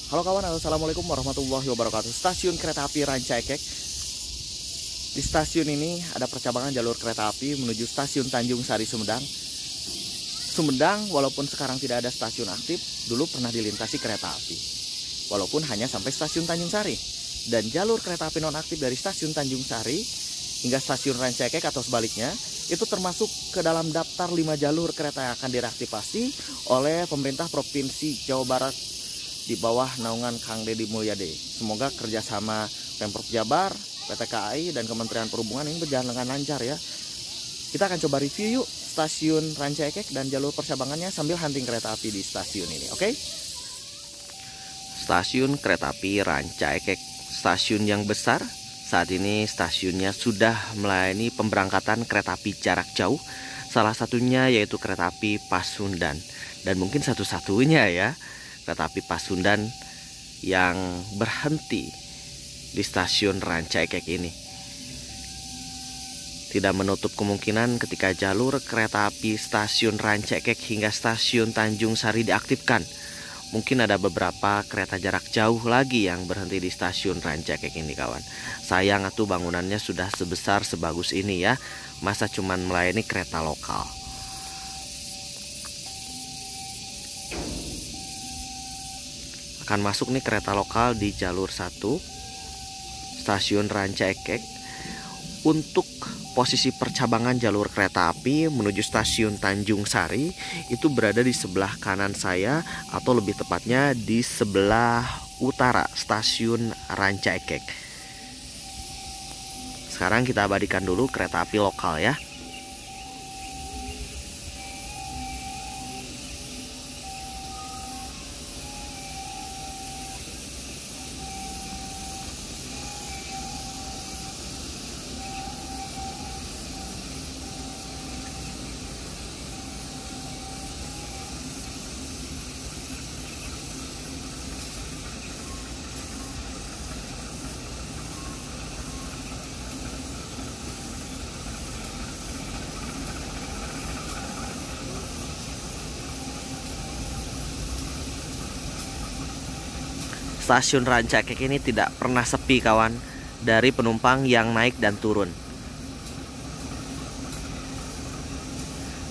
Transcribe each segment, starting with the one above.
Halo kawan, assalamualaikum warahmatullahi wabarakatuh. Stasiun kereta api Ranca Ekek. Di stasiun ini ada percabangan jalur kereta api menuju stasiun Tanjung Sari Sumedang. Sumedang walaupun sekarang tidak ada stasiun aktif, dulu pernah dilintasi kereta api. Walaupun hanya sampai stasiun Tanjung Sari. Dan jalur kereta api nonaktif dari stasiun Tanjung Sari hingga stasiun Ranca Ekek atau sebaliknya, itu termasuk ke dalam daftar 5 jalur kereta yang akan direaktivasi oleh pemerintah Provinsi Jawa Barat di bawah naungan Kang Deddy Mulyadi. Semoga kerjasama Pemprov Jabar, PT KAI, dan Kementerian Perhubungan ini berjalan dengan lancar ya. Kita akan coba review yuk stasiun Ranca Ekek dan jalur percabangannya sambil hunting kereta api di stasiun ini, oke? Stasiun kereta api Ranca Ekek, stasiun yang besar. Saat ini stasiunnya sudah melayani pemberangkatan kereta api jarak jauh. Salah satunya yaitu kereta api Pasundan. Dan mungkin satu-satunya ya, kereta api Pasundan yang berhenti di stasiun Ranca Ekek ini. Tidak menutup kemungkinan ketika jalur kereta api stasiun Ranca Ekek hingga stasiun Tanjung Sari diaktifkan, mungkin ada beberapa kereta jarak jauh lagi yang berhenti di stasiun Ranca Ekek ini kawan. Sayang atuh bangunannya sudah sebesar sebagus ini ya, masa cuman melayani kereta lokal. Akan masuk nih kereta lokal di jalur 1 stasiun Ranca Ekek. Untuk posisi percabangan jalur kereta api menuju stasiun Tanjung Sari itu berada di sebelah kanan saya, atau lebih tepatnya di sebelah utara stasiun Ranca Ekek. Sekarang kita abadikan dulu kereta api lokal ya. Stasiun Ranca Ekek ini tidak pernah sepi kawan dari penumpang yang naik dan turun.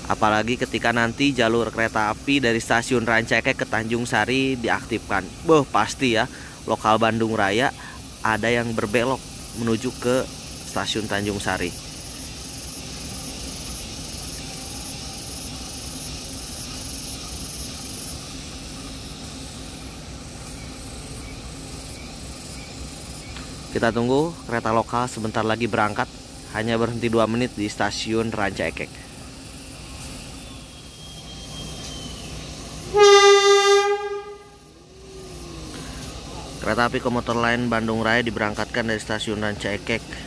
Apalagi ketika nanti jalur kereta api dari stasiun Ranca Ekek ke Tanjung Sari diaktifkan. Pasti ya, lokal Bandung Raya ada yang berbelok menuju ke stasiun Tanjung Sari. Kita tunggu kereta lokal sebentar lagi berangkat. Hanya berhenti 2 menit di stasiun Ranca Ekek. Kereta api komuter lain Bandung Raya diberangkatkan dari stasiun Ranca Ekek.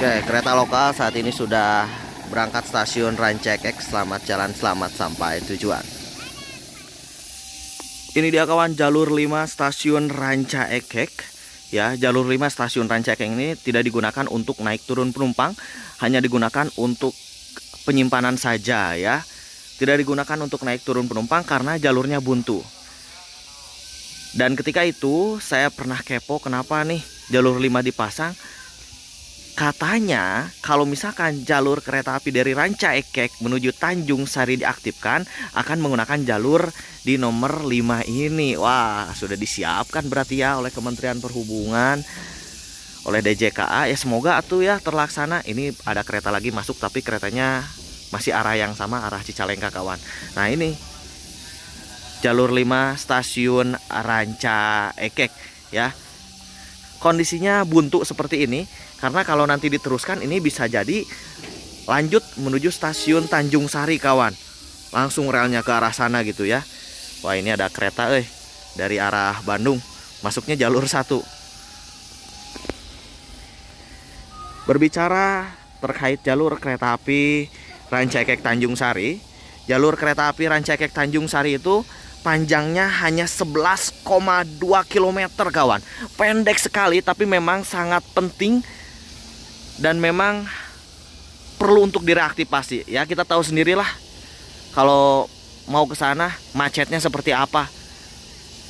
Oke, kereta lokal saat ini sudah berangkat stasiun Ranca Ekek. Selamat jalan, selamat sampai tujuan. Ini dia kawan, jalur 5 stasiun Ranca Ekek. Ya, jalur 5 stasiun Ranca Ekek ini tidak digunakan untuk naik turun penumpang, hanya digunakan untuk penyimpanan saja ya. Tidak digunakan untuk naik turun penumpang karena jalurnya buntu. Dan ketika itu saya pernah kepo kenapa nih jalur 5 dipasang Katanya kalau misalkan jalur kereta api dari Ranca Ekek menuju Tanjung Sari diaktifkan, akan menggunakan jalur di nomor 5 ini. Wah, sudah disiapkan berarti ya oleh Kementerian Perhubungan, oleh DJKA. Ya semoga atuh ya terlaksana. Ini ada kereta lagi masuk, tapi keretanya masih arah yang sama, arah Cicalengka kawan. Nah ini jalur 5 stasiun Ranca Ekek ya. Kondisinya buntu seperti ini karena kalau nanti diteruskan ini bisa jadi lanjut menuju stasiun Tanjung Sari kawan. Langsung relnya ke arah sana gitu ya. Wah, ini ada kereta dari arah Bandung, masuknya jalur 1. Berbicara terkait jalur kereta api Ranca Ekek Tanjung Sari, jalur kereta api Ranca Ekek Tanjung Sari itu panjangnya hanya 11,2 km kawan. Pendek sekali, tapi memang sangat penting dan memang perlu untuk direaktivasi ya. Kita tahu sendirilah kalau mau ke sana macetnya seperti apa.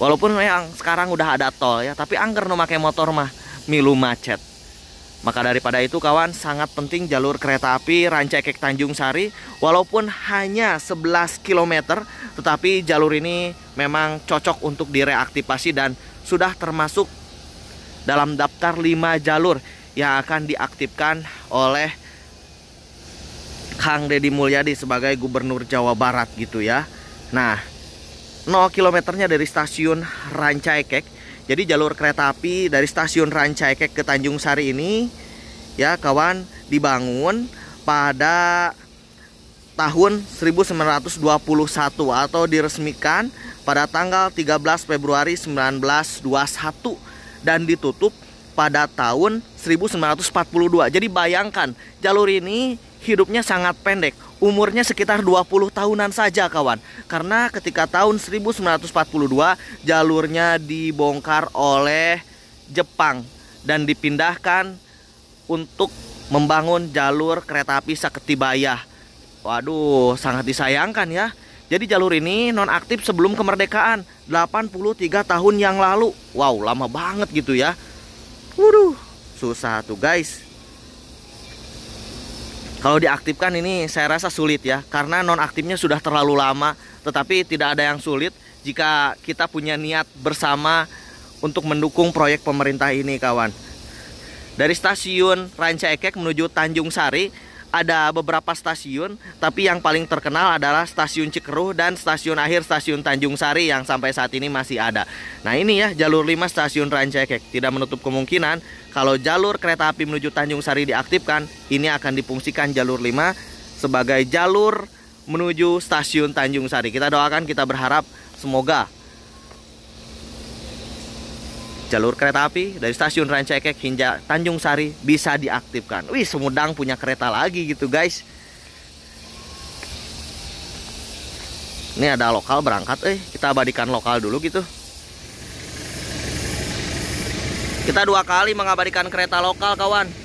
Walaupun yang sekarang udah ada tol ya, tapi angker no make motor mah milu macet. Maka daripada itu kawan, sangat penting jalur kereta api Ranca Ekek Tanjung Sari. Walaupun hanya 11 km, tetapi jalur ini memang cocok untuk direaktivasi dan sudah termasuk dalam daftar 5 jalur yang akan diaktifkan oleh Kang Deddy Mulyadi sebagai Gubernur Jawa Barat gitu ya. Nah, 0 kilometernya dari stasiun Ranca Ekek. Jadi jalur kereta api dari stasiun Ranca Ekek ke Tanjung Sari ini ya kawan, dibangun pada tahun 1921 atau diresmikan pada tanggal 13 Februari 1921 dan ditutup pada tahun 1942. Jadi bayangkan, jalur ini hidupnya sangat pendek. Umurnya sekitar 20 tahunan saja kawan. Karena ketika tahun 1942 jalurnya dibongkar oleh Jepang dan dipindahkan untuk membangun jalur kereta api Saketibaya. Waduh, sangat disayangkan ya. Jadi jalur ini nonaktif sebelum kemerdekaan 83 tahun yang lalu. Wow, lama banget gitu ya. Waduh, susah tuh guys. Kalau diaktifkan ini saya rasa sulit ya, karena nonaktifnya sudah terlalu lama. Tetapi tidak ada yang sulit jika kita punya niat bersama untuk mendukung proyek pemerintah ini kawan. Dari stasiun Ranca Ekek menuju Tanjung Sari ada beberapa stasiun, tapi yang paling terkenal adalah stasiun Cikeruh dan stasiun akhir stasiun Tanjung Sari yang sampai saat ini masih ada. Nah ini ya jalur 5 stasiun Ranca Ekek. Tidak menutup kemungkinan kalau jalur kereta api menuju Tanjung Sari diaktifkan, ini akan difungsikan jalur 5 sebagai jalur menuju stasiun Tanjung Sari. Kita doakan, kita berharap semoga jalur kereta api dari stasiun Ranca Ekek hingga Tanjung Sari bisa diaktifkan. Wih, Sumedang punya kereta lagi gitu guys. Ini ada lokal berangkat, kita abadikan lokal dulu gitu. Kita 2 kali mengabadikan kereta lokal kawan.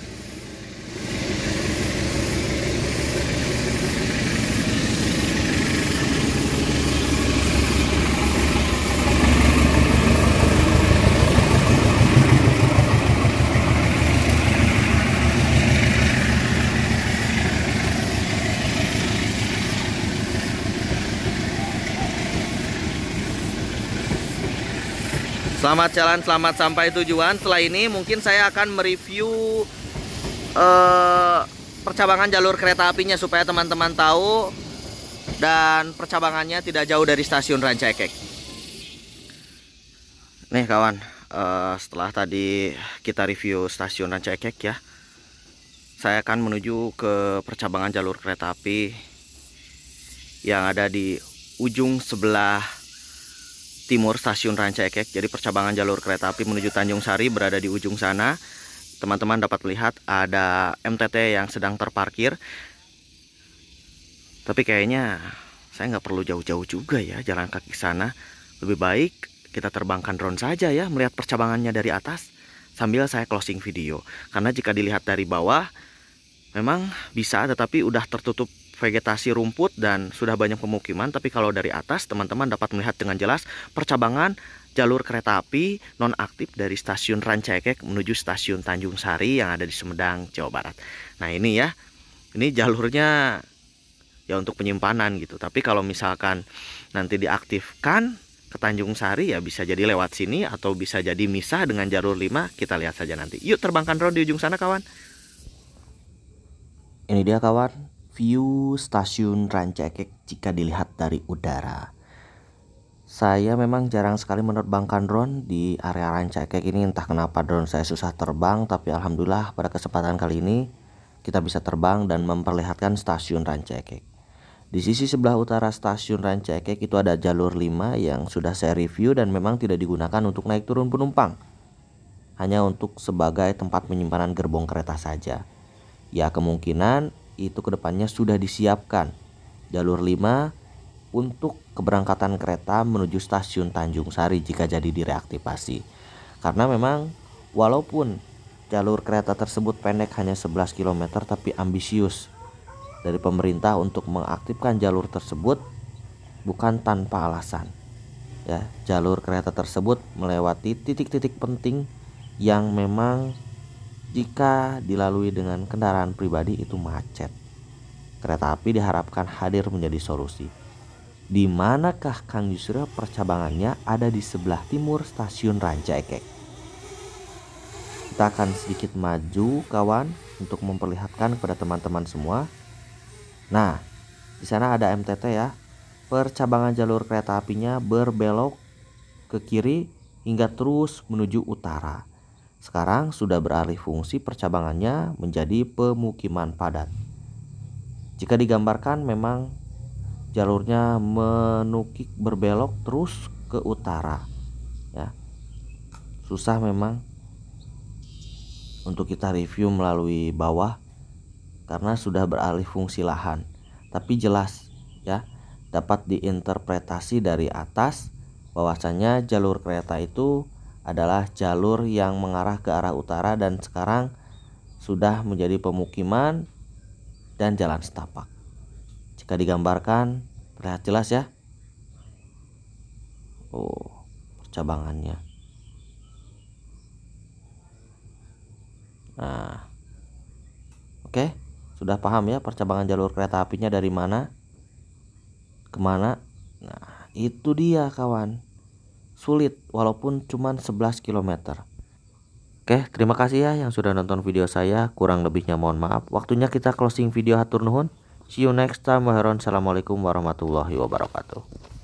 Selamat jalan, selamat sampai tujuan. Setelah ini mungkin saya akan mereview percabangan jalur kereta apinya supaya teman-teman tahu, dan percabangannya tidak jauh dari stasiun Ranca Ekek. Nih kawan, setelah tadi kita review stasiun Ranca Ekek ya, saya akan menuju ke percabangan jalur kereta api yang ada di ujung sebelah timur stasiun Ranca Ekek. Jadi percabangan jalur kereta api menuju Tanjung Sari berada di ujung sana. Teman-teman dapat lihat ada MTT yang sedang terparkir. Tapi kayaknya saya nggak perlu jauh-jauh juga ya jalan kaki ke sana. Lebih baik kita terbangkan drone saja ya, melihat percabangannya dari atas sambil saya closing video. Karena jika dilihat dari bawah memang bisa, tetapi udah tertutup vegetasi rumput dan sudah banyak pemukiman. Tapi kalau dari atas teman-teman dapat melihat dengan jelas percabangan jalur kereta api nonaktif dari stasiun Rancaikek menuju stasiun Tanjung Sari yang ada di Sumedang, Jawa Barat. Nah ini ya, ini jalurnya ya untuk penyimpanan gitu. Tapi kalau misalkan nanti diaktifkan ke Tanjung Sari ya bisa jadi lewat sini atau bisa jadi misah dengan jalur 5. Kita lihat saja nanti. Yuk terbangkan drone di ujung sana kawan. Ini dia kawan, view stasiun Rancaikek jika dilihat dari udara. Saya memang jarang sekali menerbangkan drone di area Rancaikek ini. Entah kenapa drone saya susah terbang, tapi alhamdulillah pada kesempatan kali ini kita bisa terbang dan memperlihatkan stasiun Rancaikek. Di sisi sebelah utara stasiun Rancaikek itu ada jalur 5 yang sudah saya review dan memang tidak digunakan untuk naik turun penumpang. Hanya untuk sebagai tempat penyimpanan gerbong kereta saja. Ya kemungkinan itu kedepannya sudah disiapkan jalur 5 untuk keberangkatan kereta menuju stasiun Tanjung Sari jika jadi direaktivasi. Karena memang walaupun jalur kereta tersebut pendek hanya 11 km tapi ambisius dari pemerintah untuk mengaktifkan jalur tersebut bukan tanpa alasan. Ya, jalur kereta tersebut melewati titik-titik penting yang memang jika dilalui dengan kendaraan pribadi itu macet. Kereta api diharapkan hadir menjadi solusi. Di manakah Kang Yusril percabangannya? Ada di sebelah timur stasiun Rancaikek. Kita akan sedikit maju kawan untuk memperlihatkan kepada teman-teman semua. Nah, di sana ada MTT ya. Percabangan jalur kereta apinya berbelok ke kiri hingga terus menuju utara. Sekarang sudah beralih fungsi percabangannya menjadi pemukiman padat. Jika digambarkan memang jalurnya menukik berbelok terus ke utara ya. Susah memang untuk kita review melalui bawah karena sudah beralih fungsi lahan. Tapi jelas ya, dapat diinterpretasi dari atas bahwasanya jalur kereta itu adalah jalur yang mengarah ke arah utara dan sekarang sudah menjadi pemukiman dan jalan setapak. Jika digambarkan terlihat jelas ya. Oh, percabangannya. Nah, oke, sudah paham ya percabangan jalur kereta apinya dari mana kemana. Nah, itu dia kawan. Sulit walaupun cuma 11 km. Oke, terima kasih ya yang sudah nonton video saya. Kurang lebihnya mohon maaf. Waktunya kita closing video, hatur nuhun. See you next time. Assalamualaikum warahmatullahi wabarakatuh.